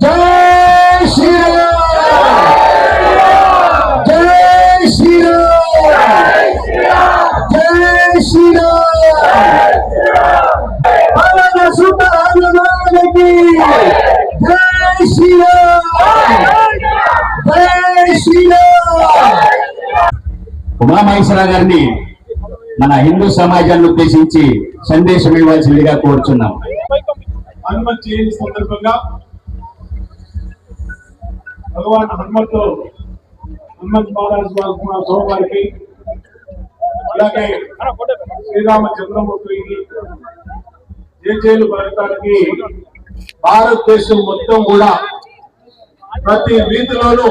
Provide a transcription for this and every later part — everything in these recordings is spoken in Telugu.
जय श्री राम, जय श्री राम, जय श्री राम, सुल्तान की जय श्री राम, जय श्री राम। ఉమామహేశ్వర గారిని మన హిందూ సమాజాన్ని ఉద్దేశించి సందేశం ఇవ్వాల్సిందిగా కోరుచున్నాం. హనుమత్ జయంతి సందర్భంగా భగవాన్ హనుమత్ మహారాజ్ వారికి అలాగే శ్రీరామచంద్రమూర్తికి జయజయలు పలకడానికి భారతదేశం మొత్తం కూడా ప్రతి వీధిలోనూ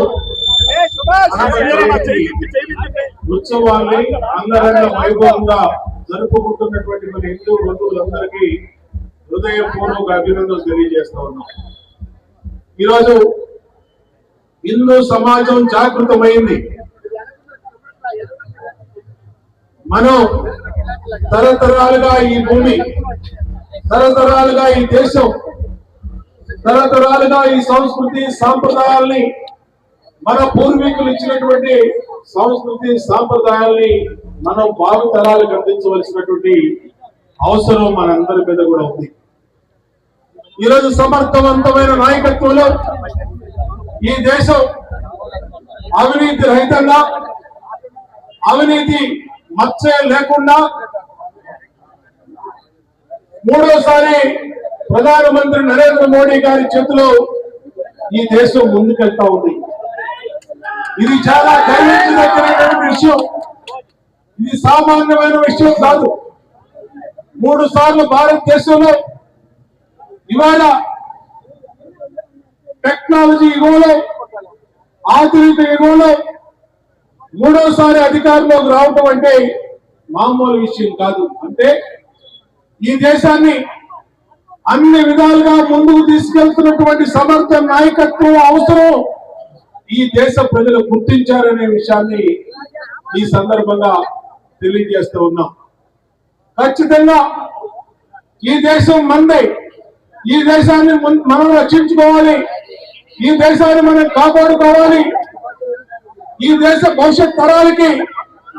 ఉత్సవాన్ని అంగరంగ వైభవంగా జరుపుకుంటున్నటువంటి మన హిందూ బంధువులందరికీ హృదయపూర్వక అభినందనలు తెలియజేస్తా ఉన్నాం. ఈరోజు హిందూ సమాజం జాగృతమైంది. మనం తరతరాలుగా ఈ భూమి, తరతరాలుగా ఈ దేశం, తరతరాలుగా ఈ సంస్కృతి సాంప్రదాయాల్ని, మన పూర్వీకులు ఇచ్చినటువంటి సంస్కృతి సాంప్రదాయాల్ని మనం భావితరాలకు అందించవలసినటువంటి అవసరం మనందరి మీద కూడా ఉంది. ఈరోజు సమర్థవంతమైన నాయకత్వంలో ఈ దేశం అవినీతి రహితంగా, అవినీతి మచ్చ లేకుండా మూడోసారి ప్రధానమంత్రి నరేంద్ర మోడీ గారి చేతిలో ఈ దేశం ముందుకెళ్తా ఉంది. ఇది చాలా గర్వించదగినటువంటి విషయం. ఇది సామాన్యమైన విషయం కాదు. 3 సార్లు భారతదేశంలో ఇవాళ టెక్నాలజీ యుగంలో, ఆధునిక యుగంలో మూడోసారి అధికారంలోకి రావటం అంటే మామూలు విషయం కాదు. అంటే ఈ దేశాన్ని అన్ని విధాలుగా ముందుకు తీసుకెళ్తున్నటువంటి సమర్థ నాయకత్వం అవసరం ఈ దేశ ప్రజలు గుర్తించారనే విషయాన్ని ఈ సందర్భంగా తెలియజేస్తూ ఉన్నాం. ఖచ్చితంగా ఈ దేశం మందే. ఈ దేశాన్ని మనం రక్షించుకోవాలి. ఈ దేశాన్ని మనం కాపాడుకోవాలి. ఈ దేశ భవిష్యత్ తరాలకి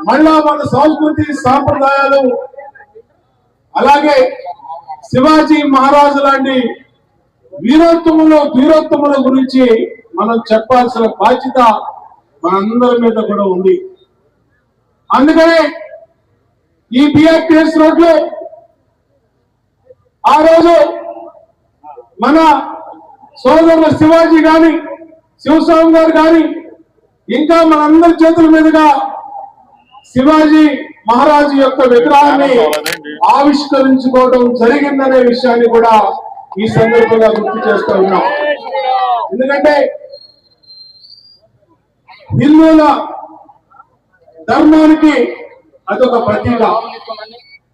మళ్ళా మన సంస్కృతి సాంప్రదాయాలు, అలాగే శివాజీ మహారాజు లాంటి వీరోత్తముల గురించి మనం చెప్పాల్సిన బాధ్యత మనందరి మీద కూడా ఉంది. అందుకనే ఈ బిఆర్టీఎస్ రోడ్లో ఆ రోజు మన సోదరుల శివాజీ గాని, శివస్వామి గారు గాని, ఇంకా మనందరి చేతుల మీదుగా శివాజీ మహారాజు యొక్క విగ్రహాన్ని ఆవిష్కరించుకోవడం జరిగిందనే విషయాన్ని కూడా ఈ సందర్భంగా గుర్తు చేస్తూ ఉన్నాం. ఎందుకంటే హిందువుల ధర్మానికి అదొక ప్రతీక,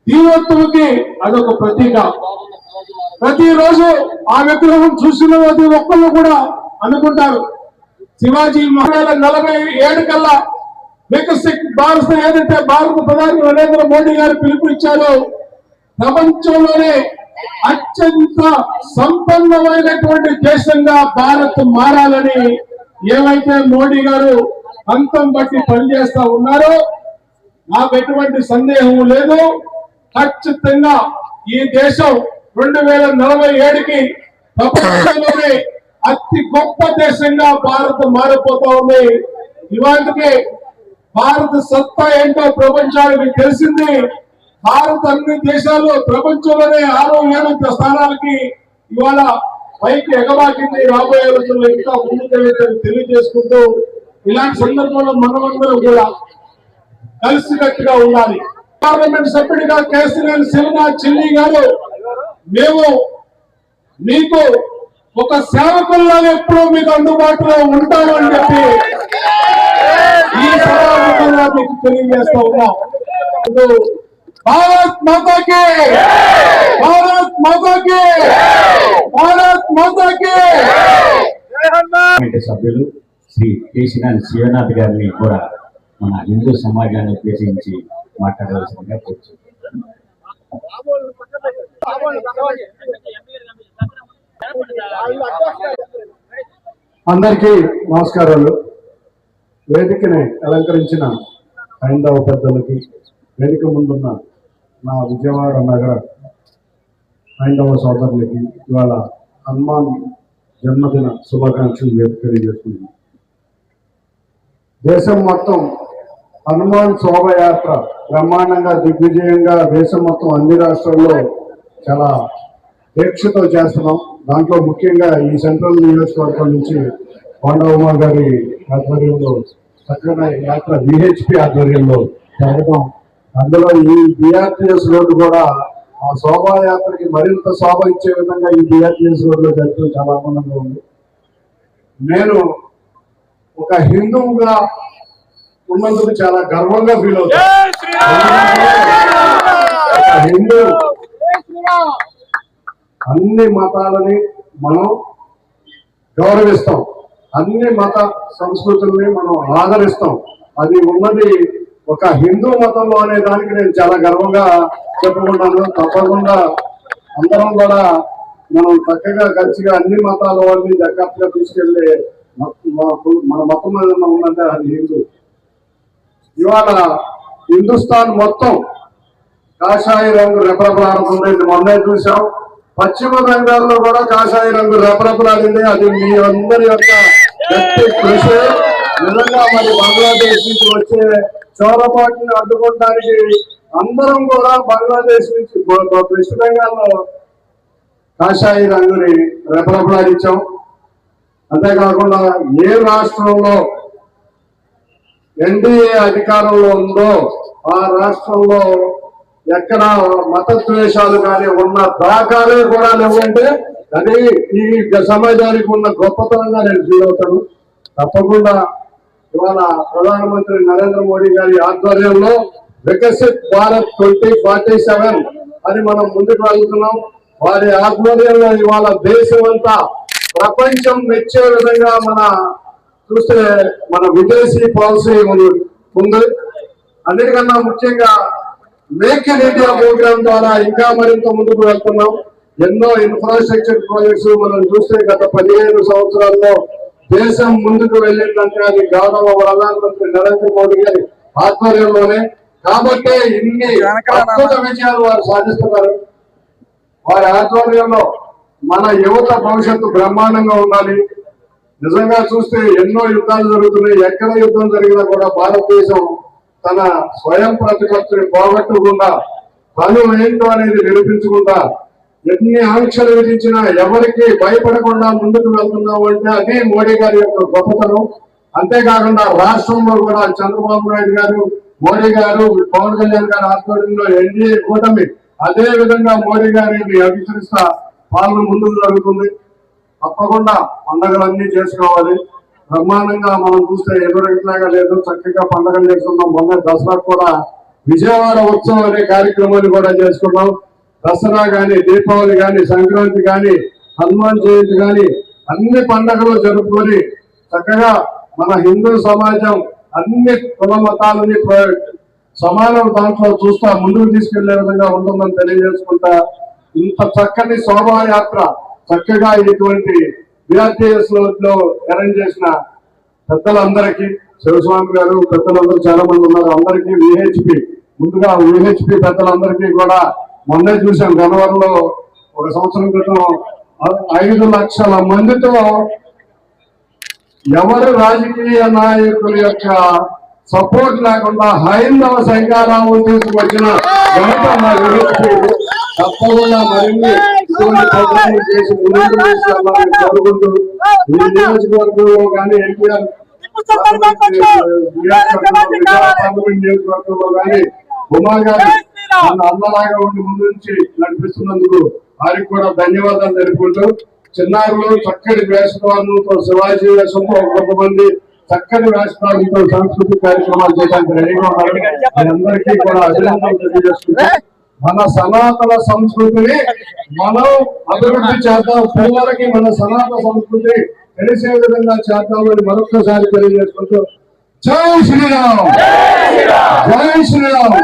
దీవత్వకి అదొక ప్రతీక. ప్రతిరోజు ఆ విగ్రహం చూసిన ప్రతి ఒక్కళ్ళు కూడా అనుకుంటారు, శివాజీ మహారాజు 47 కల్లా వికసిత్ భారత్ ఏదైతే భారత ప్రధాని నరేంద్ర మోడీ గారు పిలుపునిచ్చారో ప్రపంచంలోనే అత్యంత సంపన్నమైనటువంటి దేశంగా భారత్ మారాలని ఏమైతే మోడీ గారు అంతం బట్టి పనిచేస్తా ఉన్నారో నాకు ఎటువంటి సందేహం లేదు. ఖచ్చితంగా ఈ దేశం 2047కి ప్రపంచంలోనే అతి గొప్ప దేశంగా భారత్ మారిపోతా ఉంది. ఇవాళకి భారత సత్తా ఏంటో ప్రపంచానికి తెలిసింది. భారత్ అన్ని దేశాలు ప్రపంచంలోనే 6-7 స్థానాలకి ఇవాళ పైకి ఎగబాకింది. రాబోయే రోజుల్లో ఇంకా ముందుకు తెలియజేసుకుంటూ ఇలాంటి సందర్భంలో మనమందరం కూడా కలిసికట్టుగా ఉండాలి. పార్లమెంట్ సభ్యుడిగా కేసీఆర్ శివనాథ్ చిన్ని గారు మేము మీకు ఒక సేవకుల్లాగా ఎప్పుడూ మీకు అందుబాటులో ఉంటాను అని చెప్పి ఈ సభాముఖంగా మీకు తెలియజేస్తూ ఉన్నాం. భారత్ మాతాకి, భారత్ మాతాకి, భారత్ మాతాకి. కమిటీ సభ్యులు శ్రీ కేసీఆర్ శివనాథ్ గారిని కూడా మన హిందూ సమాజాన్ని ఉద్దేశించి మాట్లాడవలసిందిగా కోరుతున్నాను. అందరికీ నమస్కారాలు. వేదికని అలంకరించిన హైందవ పెద్దలకి, వేదిక ముందున్న నా విజయవాడ నగర హైందవ సోదరులకి ఇవాళ హనుమాన్ జన్మదిన శుభాకాంక్షలు తెలియజేస్తున్నాను. దేశం మొత్తం హనుమాన్ శోభయాత్ర బ్రహ్మాండంగా దిగ్విజయంగా దేశం మొత్తం అన్ని రాష్ట్రాల్లో చాలా దీక్షతో చేస్తున్నాం. దాంట్లో ముఖ్యంగా ఈ సెంట్రల్ నియోజకవర్గం నుంచి కొండమ్మ గారి ఆధ్వర్యంలో చక్కగా యాత్ర విహెచ్పి ఆధ్వర్యంలో జరగడం, అందులో ఈ బిఆర్టీఎస్ రోడ్డు కూడా ఆ శోభాయాత్రకి మరింత శోభ ఇచ్చే విధంగా ఈ బిఆర్టీఎస్ రోడ్లో జరగడం చాలా ఆనందంగా ఉంది. నేను ఒక హిందువుగా ఉన్నందుకు చాలా గర్వంగా ఫీల్ అవుతాను. హిందూ అన్ని మతాలని మనం గౌరవిస్తాం, అన్ని మత సంస్కృతుల్ని మనం ఆదరిస్తాం. అది ఉన్నది ఒక హిందూ మతంలో అనే దానికి నేను చాలా గర్వంగా చెప్పుకుంటాను. తప్పకుండా అందరం కూడా మనం చక్కగా కలిసిగా అన్ని మతాల వాళ్ళని జాగ్రత్తగా తీసుకెళ్లే మన మతం మీద ఉందంటే అది హిందూ. ఇవాళ హిందుస్థాన్ మొత్తం కాషాయ రంగు రెపరెపలాడుతుంది. మొన్నే చూసాం, పశ్చిమ బెంగాల్లో కూడా కాషాయ రంగు రెపరెపలాడింది. అది మీ అందరి యొక్క గట్టి కృషి. నిజంగా మరి బంగ్లాదేశ్ నుంచి వచ్చే చోరబాటుని అడ్డుకోవడానికి అందరం కూడా బంగ్లాదేశ్ నుంచి వెస్ట్ బెంగాల్లో కాషాయ రంగుని రెపరెపలాడించాం. అంతేకాకుండా ఏ రాష్ట్రంలో ఎన్డీఏ అధికారంలో ఉందో ఆ రాష్ట్రంలో ఎక్కడ మత ద్వేషాలు కానీ ఉన్న దాఖలే కూడా లేవంటే అది ఈ సమాజానికి ఉన్న గొప్పతనంగా నేను ఫీల్ అవుతాను. తప్పకుండా ఇవాళ ప్రధానమంత్రి నరేంద్ర మోడీ గారి ఆధ్వర్యంలో వికసిత్ భారత్ 2047 అని మనం ముందుకు వెళ్తున్నాం. వారి ఆధ్వర్యంలో ఇవాళ దేశం అంతా ప్రపంచం మెచ్చే విధంగా చూస్తే మన విదేశీ పాలసీ ఉంది. అన్నిటికన్నా ముఖ్యంగా మేక్ ఇన్ ఇండియా ప్రోగ్రామ్ ద్వారా ఇంకా మరింత ముందుకు వెళ్తున్నాం. ఎన్నో ఇన్ఫ్రాస్ట్రక్చర్ ప్రాజెక్ట్స్ మనం చూస్తే గత 15 సంవత్సరాల్లో దేశం ముందుకు వెళ్ళిందంటే అది గౌరవ ప్రధానమంత్రి నరేంద్ర మోడీ గారి ఆధ్వర్యంలోనే. కాబట్టి ఇన్ని అద్భుత విజయాలు వారు సాధిస్తున్నారు. వారి ఆధ్వర్యంలో మన యువత భవిష్యత్తు బ్రహ్మాండంగా ఉండాలి. నిజంగా చూస్తే ఎన్నో యుద్ధాలు జరుగుతున్నాయి. ఎక్కడ యుద్ధం జరిగినా కూడా భారతదేశం తన స్వయం ప్రతిపత్తిని పోగొట్టకుండా తను ఏంటో అనేది నిరూపించకుండా ఎన్ని ఆంక్షలు విధించినా ఎవరికి భయపడకుండా ముందుకు వెళ్తున్నాం అంటే అది మోడీ గారి యొక్క గొప్పతనం. అంతేకాకుండా రాష్ట్రంలో కూడా చంద్రబాబు నాయుడు గారు, మోడీ గారు, పవన్ కళ్యాణ్ గారి ఆధ్వర్యంలో ఎన్డీఏ కూటమి అదే విధంగా మోడీ గారిని అనుసరిస్తా పాలన ముందుకు జరుగుతుంది. తప్పకుండా పండుగలన్నీ చేసుకోవాలి. బ్రహ్మాండంగా మనం చూస్తే ఎదురులాగా లేదు, చక్కగా పండుగలు చేసుకున్నాం. మొన్న దసరా కూడా విజయవాడ ఉత్సవం అనే కార్యక్రమాన్ని కూడా చేసుకున్నాం. దసరా గాని, దీపావళి గాని, సంక్రాంతి గాని, హనుమాన్ జయంతి గాని అన్ని పండుగలు జరుపుకొని చక్కగా మన హిందూ సమాజం అన్ని కుల మతాలని సమానం దాంట్లో చూస్తా ముందుకు తీసుకెళ్లే విధంగా ఉంటుందని తెలియజేసుకుంటా ఇంత చక్కని శోభాయాత్ర చక్కగా ఇటువంటి బిఆర్టీఎస్ లో అరేంజ్ చేసిన పెద్దలందరికీ, శివస్వామి గారు పెద్దలందరూ చాలా మంది ఉన్నారు, అందరికీ ముందుగా విహెచ్పి పెద్దలందరికీ కూడా మొన్నే చూసాం. గన్నవరంలో ఒక సంవత్సరం క్రితం 5 లక్షల మందితో ఎవరు రాజకీయ నాయకుల యొక్క సపోర్ట్ లేకుండా హైందవ సంఘారావం తీసుకొచ్చిన ఘనత మా విహెచ్పి. తప్పకుండా మరిన్ని ప్రోగ్రాములు చేసి ముందుకు తీసుకెళ్లాలని కోరుకుంటూ ఈ నియోజకవర్గంలో కానీ ఎన్టీఆర్ పార్లమెంట్ నియోజకవర్గంలో కానీ ఉమా గారు మన అన్నలాగా ఉండి ముందు నుంచి నడిపిస్తున్నందుకు వారికి కూడా ధన్యవాదాలు తెలుపుకుంటూ చిన్నారులు చక్కటి వేషధారణతో శివాజీ వేషంతో కొంతమంది చక్కటి వేషధారణతో సాంస్కృతిక కార్యక్రమాలు చేయడానికి రెడీగా ఉన్నారు. అందరికీ కూడా అభినందనలు తెలియజేసుకుంటూ మన సనాతన సంస్కృతిని మనం అభివృద్ధి చేద్దాం, పిల్లలకి మన సనాతన సంస్కృతి తెలిసే విధంగా చేద్దామని మరొకసారి తెలియజేసుకుంటూ జై శ్రీరామ్, జై శ్రీరామ్.